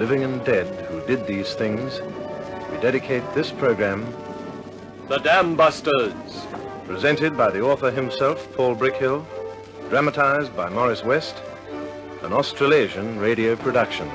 living and dead, who did these things, we dedicate this program, The Dambusters, presented by the author himself, Paul Brickhill, dramatized by Maurice West, an Australasian radio production.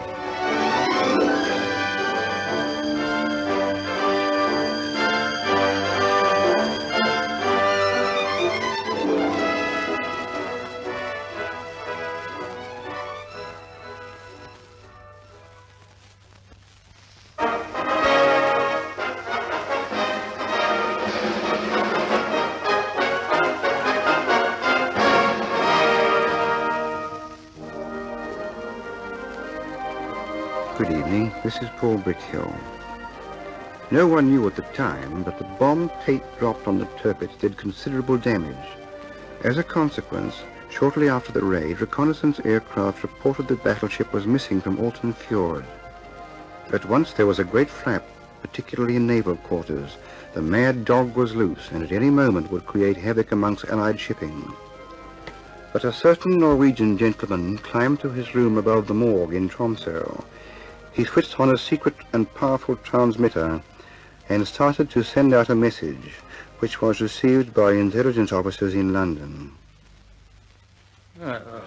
Good evening, this is Paul Brickhill. No one knew at the time that the bomb tape dropped on the Tirpitz did considerable damage. As a consequence, shortly after the raid, reconnaissance aircraft reported the battleship was missing from Alton Fjord. At once there was a great flap, particularly in naval quarters. The mad dog was loose and at any moment would create havoc amongst Allied shipping. But a certain Norwegian gentleman climbed to his room above the morgue in Tromsø. He switched on a secret and powerful transmitter and started to send out a message, which was received by intelligence officers in London. Hello,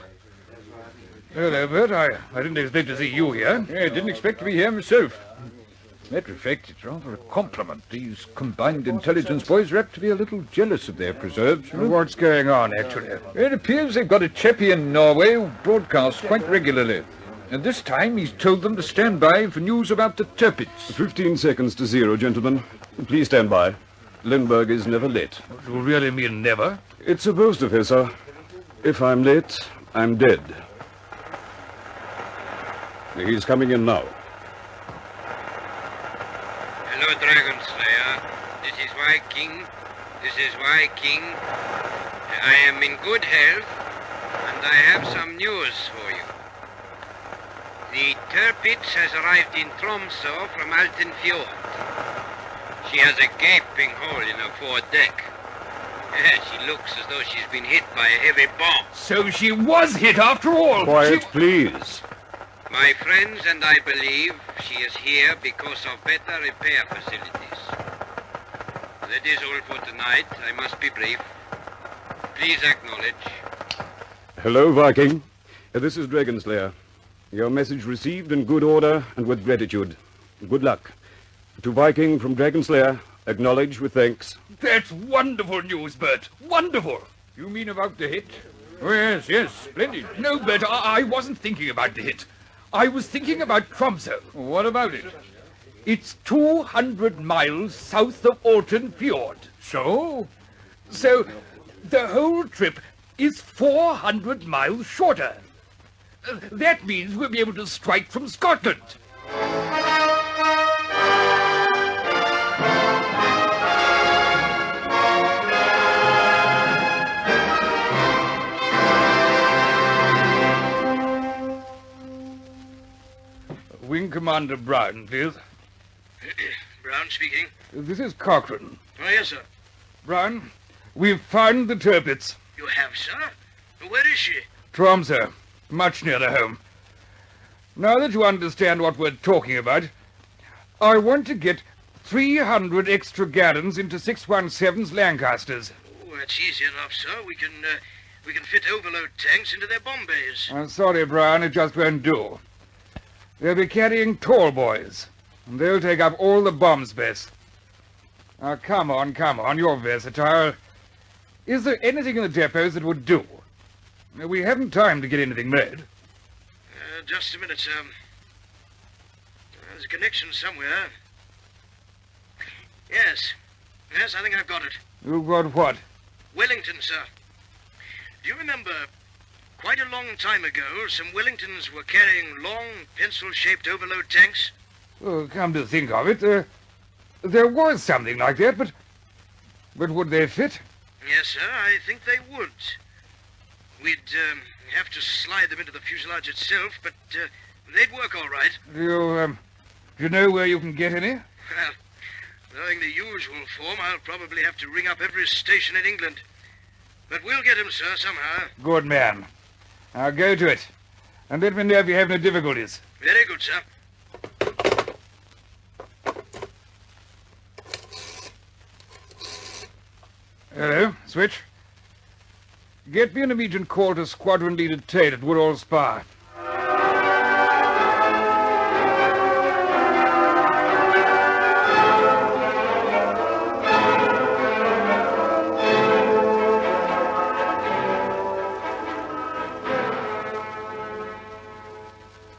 Bert. I didn't expect to see you here. I didn't expect to be here myself. Matter of fact, it's rather a compliment. These combined intelligence boys are apt to be a little jealous of their preserves. What's going on, actually? It appears they've got a chappie in Norway who broadcasts quite regularly. And this time he's told them to stand by for news about the Tirpitz. 15 seconds to 0, gentlemen. Please stand by. Lindbergh is never late. You really mean never? It's a boast of his, sir. If I'm late, I'm dead. He's coming in now. Hello, Dragon Slayer. This is Viking. This is Viking. I am in good health, and I have some news for you. The Tirpitz has arrived in Tromsø from Alton Fjord. She has a gaping hole in her foredeck. She looks as though she's been hit by a heavy bomb. So she was hit after all. Quiet, please. My friends and I believe she is here because of better repair facilities. That is all for tonight. I must be brief. Please acknowledge. Hello, Viking. This is Dragon Slayer. Your message received in good order and with gratitude. Good luck. To Viking from Dragon Slayer, acknowledge with thanks. That's wonderful news, Bert. Wonderful. You mean about the hit? Oh, yes, splendid. No, Bert, I wasn't thinking about the hit. I was thinking about Tromsø. What about it? It's 200 miles south of Alton Fjord. So? So, the whole trip is 400 miles shorter. That means we'll be able to strike from Scotland. Wing Commander Brown, please. Brown speaking. This is Cochrane. Oh, yes, sir. Brown, we've found the Tirpitz. You have, sir? Where is she? Tromsø, much nearer home. Now that you understand what we're talking about, I want to get 300 extra gallons into 617's Lancasters. Oh, that's easy enough, sir. We can fit overload tanks into their bomb bays. I'm sorry, Brown, it just won't do. They'll be carrying tall boys, and they'll take up all the bomb space. Now, come on, you're versatile. Is there anything in the depots that would do? We haven't time to get anything made. Just a minute, sir. There's a connection somewhere. Yes, I think I've got it. You've got what? Wellington, sir. Do you remember, quite a long time ago, some Wellingtons were carrying long, pencil-shaped overload tanks? Oh, come to think of it, there was something like that, but would they fit? Yes, sir, I think they would. We'd have to slide them into the fuselage itself, but they'd work all right. Do you know where you can get any? Well, knowing the usual form, I'll probably have to ring up every station in England. But we'll get him, sir, somehow. Good man. Now go to it. And let me know if you have no difficulties. Very good, sir. Hello, Switch. Get me an immediate call to Squadron Leader Tate at Woodall Spa.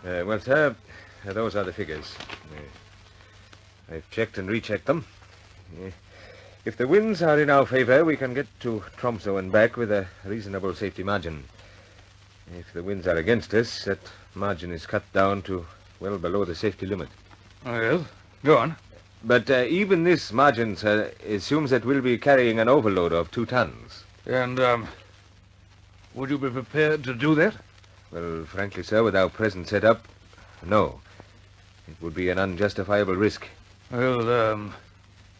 Well, sir, those are the figures. I've checked and rechecked them. If the winds are in our favor, we can get to Tromsø and back with a reasonable safety margin. If the winds are against us, that margin is cut down to well below the safety limit. Oh, yes? Go on. But even this margin, sir, assumes that we'll be carrying an overload of 2 tons. And, would you be prepared to do that? Well, frankly, sir, with our present setup, no. It would be an unjustifiable risk. Well,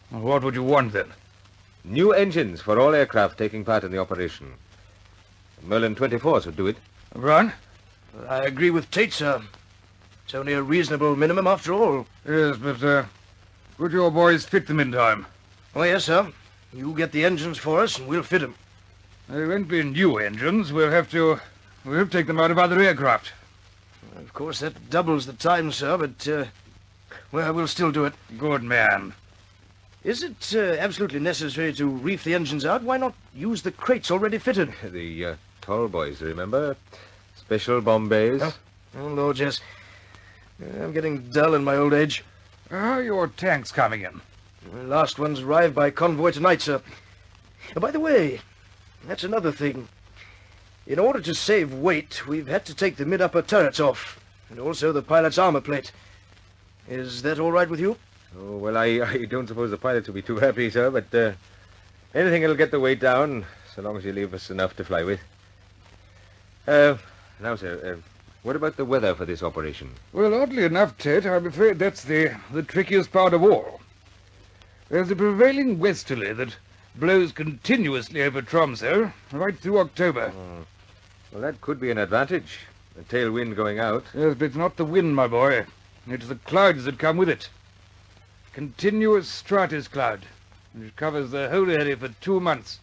what would you want, then? New engines for all aircraft taking part in the operation. Merlin 24s would do it. Ron? I agree with Tate, sir. It's only a reasonable minimum after all. Yes, but, would your boys fit them in time? Oh, yes, sir. You get the engines for us and we'll fit them. They won't be new engines. We'll have to take them out of other aircraft. Of course, that doubles the time, sir, but, well, we'll still do it. Good man. Is it absolutely necessary to reef the engines out? Why not use the crates already fitted? The tall boys, remember? Special bomb bays. Oh, Lord, yes. I'm getting dull in my old age. How are your tanks coming in? The last one's arrived by convoy tonight, sir. By the way, that's another thing. In order to save weight, we've had to take the mid-upper turrets off, and also the pilot's armor plate. Is that all right with you? Oh, well, I don't suppose the pilots will be too happy, sir, but anything that'll get the weight down, so long as you leave us enough to fly with. Now, sir, what about the weather for this operation? Well, oddly enough, Ted, I'm afraid that's the trickiest part of all. There's a prevailing westerly that blows continuously over Tromsø right through October. Well, that could be an advantage. The tailwind going out. Yes, but it's not the wind, my boy. It's the clouds that come with it. Continuous stratus cloud, which covers the whole area for 2 months.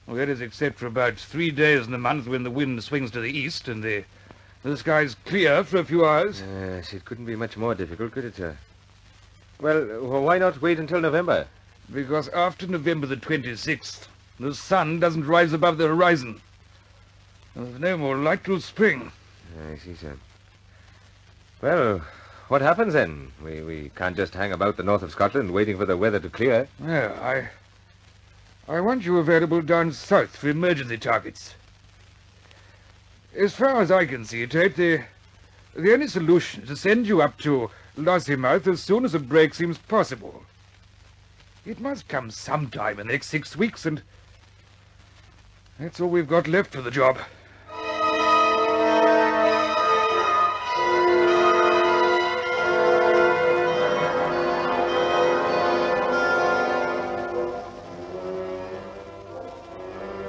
Well, that is except for about 3 days in the month when the wind swings to the east and the sky's clear for a few hours. Yes, it couldn't be much more difficult, could it, sir? Well, why not wait until November? Because after November the 26th, the sun doesn't rise above the horizon. There's no more light till spring. I see, sir. Well, what happens then? We can't just hang about the north of Scotland waiting for the weather to clear. Yeah, I want you available down south for emergency targets. As far as I can see, Tate, the only solution is to send you up to Lossiemouth as soon as a break seems possible. It must come sometime in the next 6 weeks, and that's all we've got left for the job.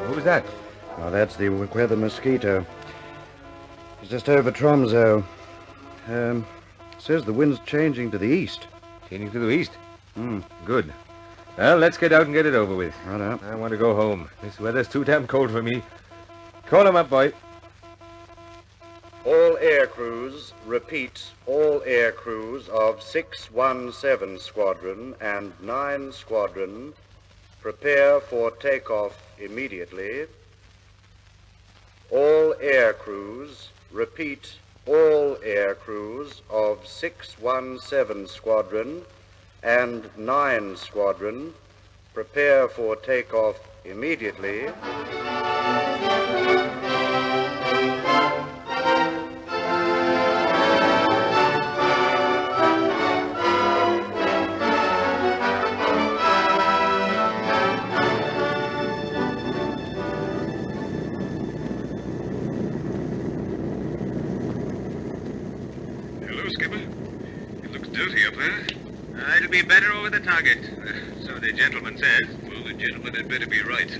Who was that? Oh, that's the weather mosquito. It's just over Tromsø. Says the wind's changing to the east. Changing to the east? Good. Well, let's get out and get it over with. Right up. I want to go home. This weather's too damn cold for me. Call him up, boy. All air crews, repeat, all air crews of 617 Squadron and 9 Squadron, prepare for takeoff immediately. All air crews, repeat, all air crews of 617 Squadron and 9 Squadron, prepare for takeoff immediately. Hello, Skipper. It looks dirty up there. It'll be better over the target. So the gentleman says. Well, the gentleman had better be right.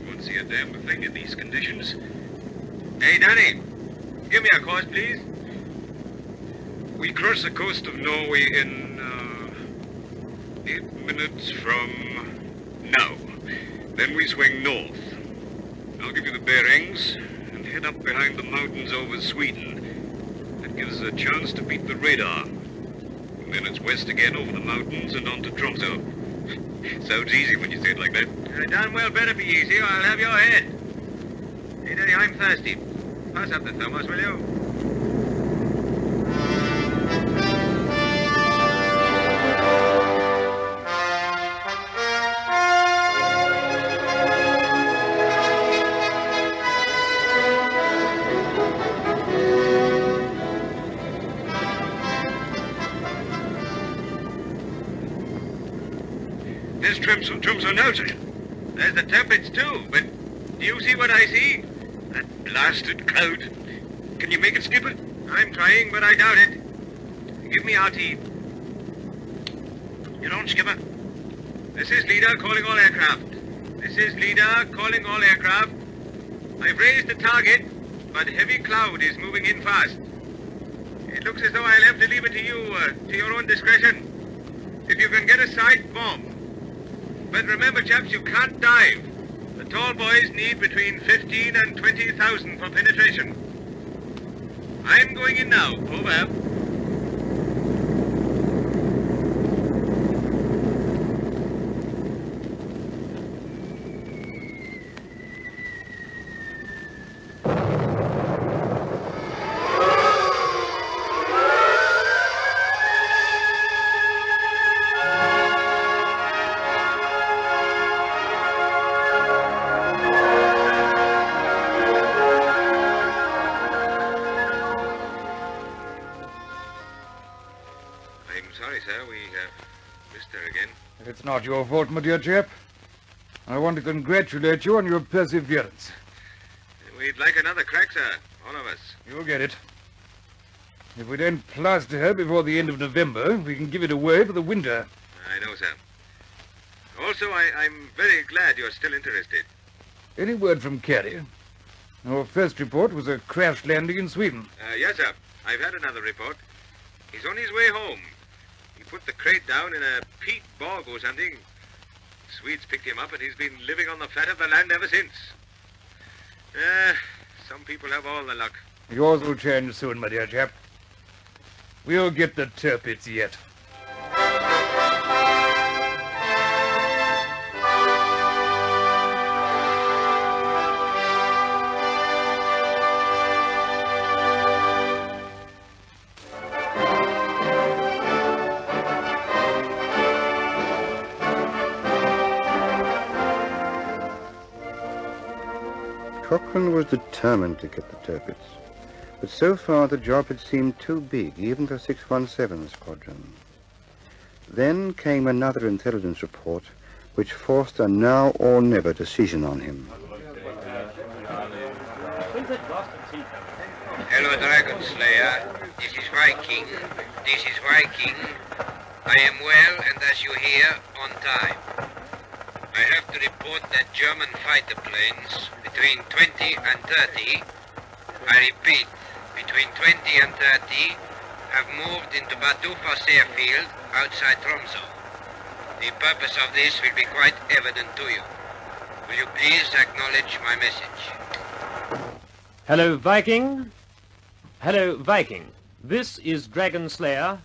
Won't see a damn thing in these conditions. Hey, Danny. Give me a course, please. We cross the coast of Norway in 8 minutes from now. Then we swing north. I'll give you the bearings and head up behind the mountains over Sweden. That gives us a chance to beat the radar. And then it's west again over the mountains and on to Tromsø. Sounds easy when you say it like that. Darn well better be easy or I'll have your head. Hey, Daddy, I'm thirsty. Pass up the thermos, will you? There's Tromsø now, sir. There's the Tirpitz too, but do you see what I see? That blasted cloud. Can you make it, Skipper? I'm trying, but I doubt it. Give me RT. You're on, Skipper. This is Leader calling all aircraft. This is Leader calling all aircraft. I've raised the target, but heavy cloud is moving in fast. It looks as though I'll have to leave it to you, to your own discretion. If you can get a sight, bomb. But remember, chaps, you can't dive. The tall boys need between 15 and 20,000 for penetration. I'm going in now. Over. It's not your fault, my dear chap. I want to congratulate you on your perseverance. We'd like another crack, sir. All of us. You'll get it. If we don't plaster her before the end of November, we can give it away for the winter. I know, sir. Also, I'm very glad you're still interested. Any word from Carey? Our first report was a crash landing in Sweden. Yes, sir. I've had another report. He's on his way home. He put the crate down in a peat bog or something. Swedes picked him up and he's been living on the fat of the land ever since. Some people have all the luck. Yours will change soon, my dear chap. We'll get the Tirpitz yet. Cochrane was determined to get the Tirpitz, but so far the job had seemed too big, even for 617 Squadron. Then came another intelligence report, which forced a now or never decision on him. Hello, Dragon Slayer. This is Viking. This is Viking. I am well, and as you hear, on time. I have to report that German fighter planes between 20 and 30, I repeat, between 20 and 30, have moved into Badufas airfield outside Tromsø. The purpose of this will be quite evident to you. Will you please acknowledge my message? Hello, Viking. Hello, Viking. This is Dragon Slayer.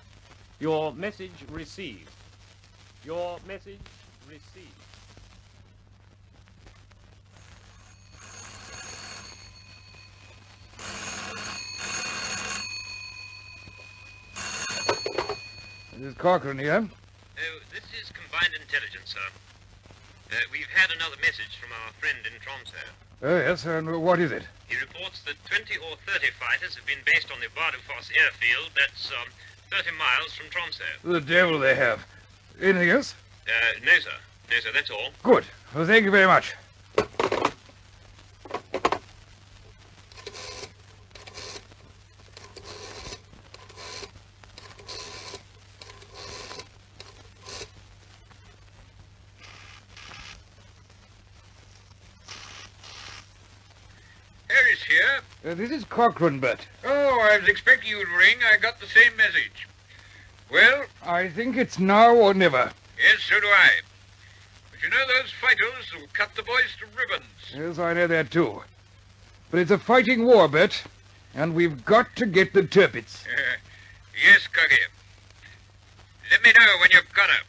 Your message received. Your message received. This is Cochrane here. Oh, this is Combined Intelligence, sir. We've had another message from our friend in Tromsø. Oh, yes, and what is it? He reports that 20 or 30 fighters have been based on the Bardufoss airfield. That's 30 miles from Tromsø. The devil they have. Anything else? No, sir. No, sir, that's all. Good. Well, thank you very much. Harris here. This is Cochrane, Bert. Oh, I was expecting you to ring. I got the same message. Well? I think it's now or never. Yes, so do I. But You know those fighters who cut the boys to ribbons? Yes, I know that too. But it's a fighting war, Bert, and we've got to get the turpits. Yes, Coggy. Let me know when you've got her.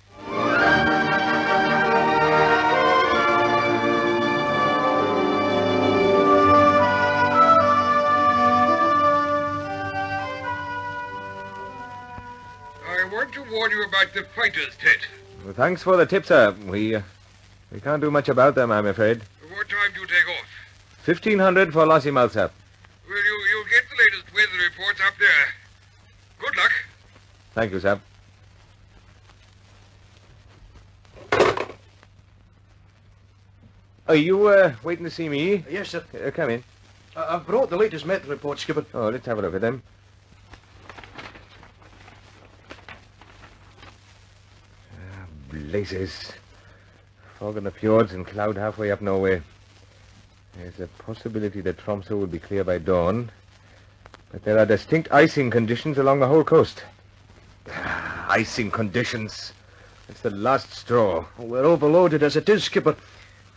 I want to warn you about the fighters, Ted. Well, thanks for the tip, sir. We can't do much about them, I'm afraid. What time do you take off? 1500 for Lossiemouth, sir. Well, you'll get the latest weather reports up there. Good luck. Thank you, sir. Are you waiting to see me? Yes, sir. Come in. I've brought the latest met report, Skipper. Oh, let's have a look at them. Blazes. Fog in the fjords and cloud halfway up nowhere. There's a possibility that Tromsø will be clear by dawn, but there are distinct icing conditions along the whole coast. Icing conditions. It's the last straw. Well, we're overloaded as it is, Skipper.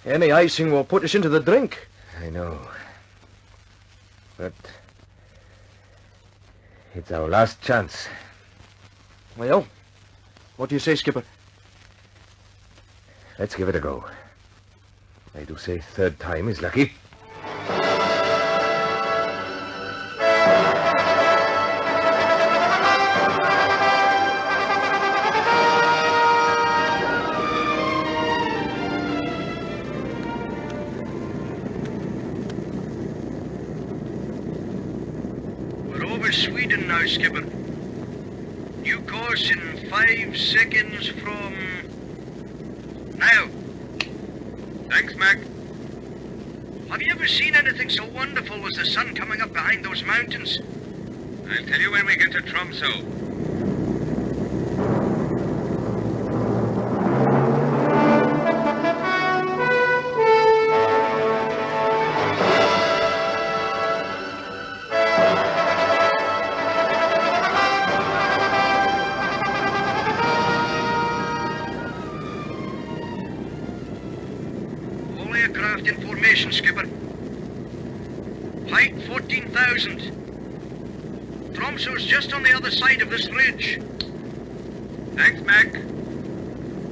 Any icing will put us into the drink. I know. But it's our last chance. Well, what do you say, Skipper? Let's give it a go. I do say third time is lucky. We're over Sweden now, Skipper. New course in 5 seconds from... now. Thanks, Mac. Have you ever seen anything so wonderful as the sun coming up behind those mountains? I'll tell you when we get to Tromsø. Skipper. Height 14,000. Tromsø's just on the other side of this ridge. Thanks, Mac.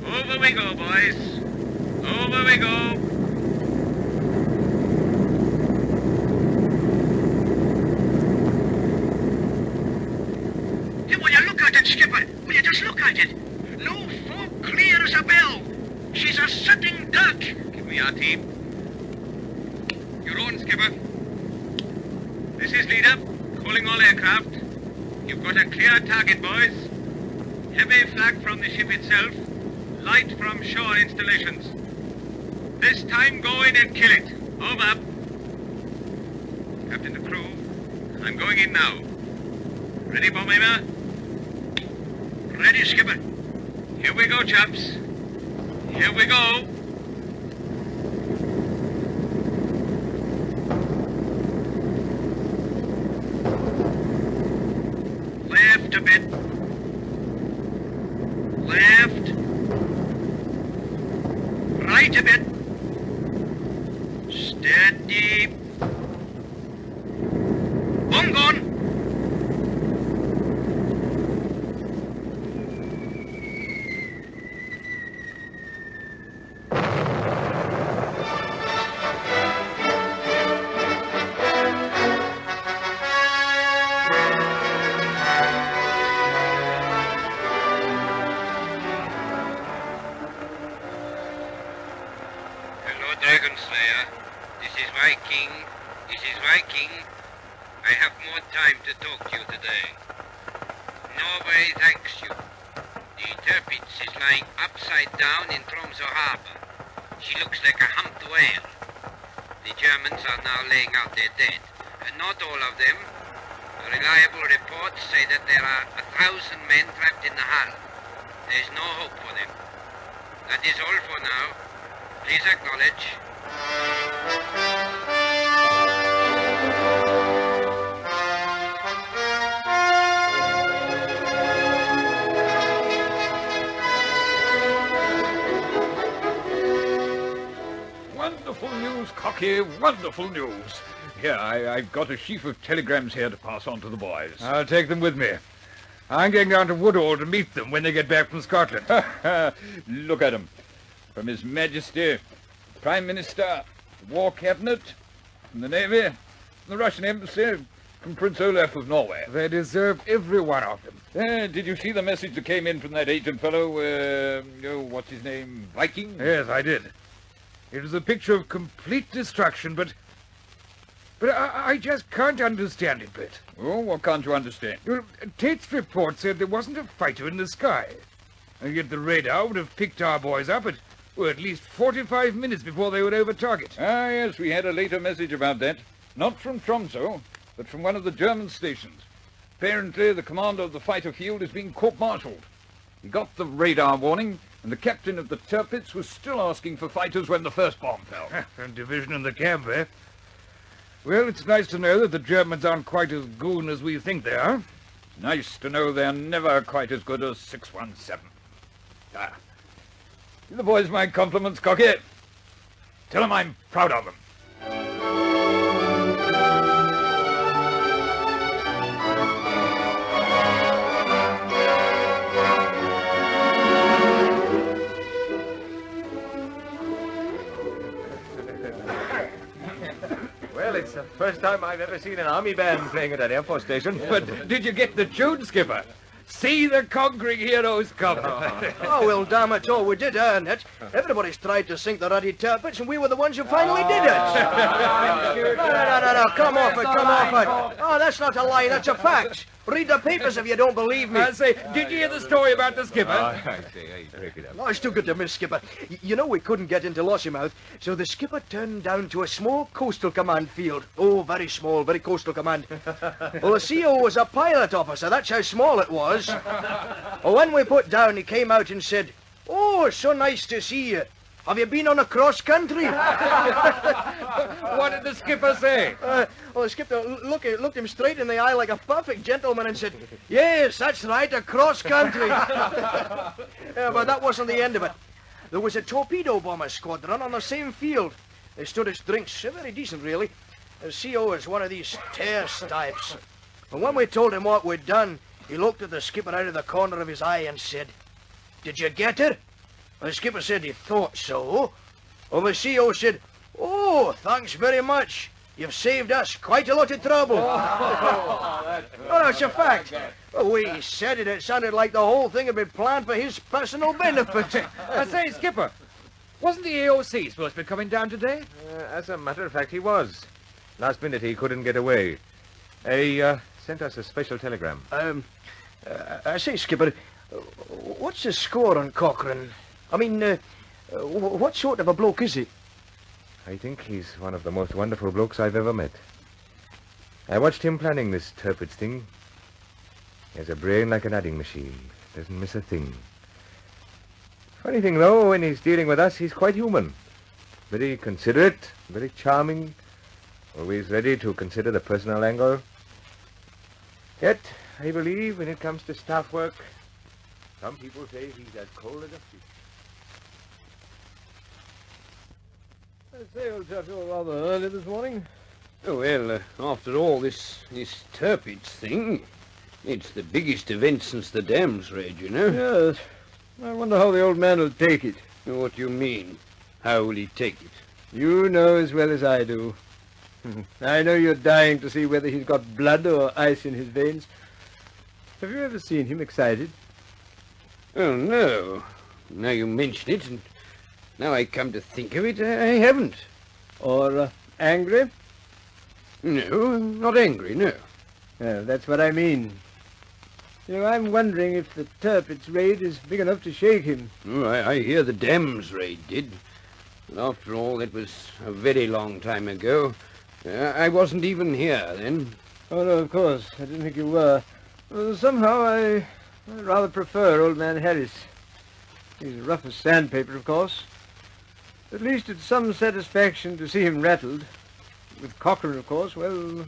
Over we go, boys. Over we go. Hey, will you look at it, Skipper? Will you just look at it? No fog, clear as a bell. She's a sitting duck. Give me our team. You're on, Skipper. This is Leader, calling all aircraft. You've got a clear target, boys. Heavy flak from the ship itself, light from shore installations. This time go in and kill it. Over. Captain and crew, I'm going in now. Ready, Bomber? Ready, Skipper. Here we go, chaps. Here we go. Left a bit. Left. Right a bit. Steady. Boom gone. I have more time to talk to you today. Norway thanks you. The Tirpitz is lying upside down in Tromsø harbor. She looks like a humped whale. The Germans are now laying out their dead. Not all of them. Reliable reports say that there are 1,000 men trapped in the hull. There's no hope for them. That is all for now. Please acknowledge. Cocky, wonderful news. Here, I've got a sheaf of telegrams here to pass on to the boys. I'll take them with me. I'm going down to Woodhall to meet them when they get back from Scotland. Look at them. From His Majesty, Prime Minister, War Cabinet, from the Navy, the Russian Embassy, from Prince Olaf of Norway. They deserve every one of them. Did you see the message that came in from that agent fellow, what's his name, Viking? Yes, I did. It was a picture of complete destruction, but I just can't understand it, Brett. Oh, what can't you understand? Well, Tate's report said there wasn't a fighter in the sky. And yet the radar would have picked our boys up at least 45 minutes before they would over target. Ah, yes, we had a later message about that. Not from Tromsø, but from one of the German stations. Apparently, the commander of the fighter field is being court-martialed. He got the radar warning, and the captain of the Tirpitz was still asking for fighters when the first bomb fell. Division in the camp, eh? Well, it's nice to know that the Germans aren't quite as goon as we think they are. Nice to know they're never quite as good as 617. Give the boys my compliments, Cocky. Tell them I'm proud of them. Well, it's the first time I've ever seen an army band playing at an Air Force station. But did you get the tune, Skipper? See the conquering heroes come. Oh, well, damn it all, we did earn it. Everybody's tried to sink the ruddy Tirpitz, and we were the ones who finally did it. No, come off it. Oh, that's not a lie, that's a fact. Read the papers if you don't believe me. I say, did you hear the story about the Skipper? I see. Hey, break it up. Oh, it's too good to miss, Skipper. You know we couldn't get into Lossiemouth, so the Skipper turned down to a small coastal command field. Oh, very small, very coastal command. Well, the CO was a pilot officer, that's how small it was. Well, when we put down, he came out and said, "Oh, so nice to see you. Have you been on a cross-country?" What did the Skipper say? Well, the Skipper looked him straight in the eye like a perfect gentleman and said, "Yes, that's right, a cross-country." But that wasn't the end of it. There was a torpedo bomber squadron on the same field. They stood as drinks, very decent, really. The CO is one of these terse types. And when we told him what we'd done, he looked at the Skipper out of the corner of his eye and said, "Did you get her?" The Skipper said he thought so. Well, the CO said, "Oh, thanks very much. You've saved us quite a lot of trouble." Oh, no, it's a fact. The way he said it, it sounded like the whole thing had been planned for his personal benefit. I say, Skipper, wasn't the AOC supposed to be coming down today? As a matter of fact, he was. Last minute, he couldn't get away. He sent us a special telegram. I say, Skipper, what's the score on Cochrane? I mean, what sort of a bloke is he? I think he's one of the most wonderful blokes I've ever met. I watched him planning this Tirpitz thing. He has a brain like an adding machine. Doesn't miss a thing. Funny thing, though, when he's dealing with us, he's quite human. Very considerate, very charming, always ready to consider the personal angle. Yet, I believe when it comes to staff work, some people say he's as cold as a fish. I say, old chap, you're rather early this morning. Oh, well, after all, this Tirpitz thing, it's the biggest event since the dams raid, you know. Yes. I wonder how the old man will take it. What do you mean? How will he take it? You know as well as I do. I know you're dying to see whether he's got blood or ice in his veins. Have you ever seen him excited? Oh, no. Now you mention it, and now I come to think of it, I haven't. Or angry? No, I'm not angry, no. Well, that's what I mean. You know, I'm wondering if the Tirpitz raid is big enough to shake him. Oh, I hear the dams raid did. But after all, that was a very long time ago. I wasn't even here then. Oh, no, of course. I didn't think you were. Well, somehow I rather prefer old man Harris. He's rough as sandpaper, of course. At least it's some satisfaction to see him rattled. With Cochrane, of course, well,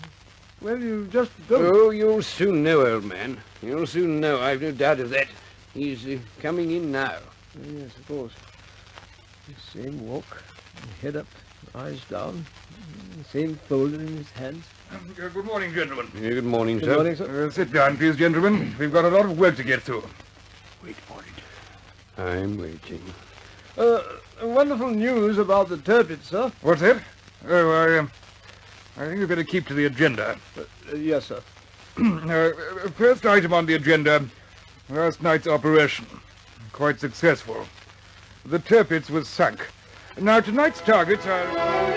you just don't. Oh, you'll soon know, old man. You'll soon know, I've no doubt of that. He's coming in now. Yes, of course. Same walk, head up, eyes down, same folder in his hands. Good morning, gentlemen. Good morning, Good morning, sir. Sit down, please, gentlemen. We've got a lot of work to get through. Wait for it. I'm waiting. Wonderful news about the Turpits, sir. What's that? Oh, I think we'd better keep to the agenda. Yes, sir. First item on the agenda, last night's operation. Quite successful. The Turpits was sunk. Now, tonight's targets are...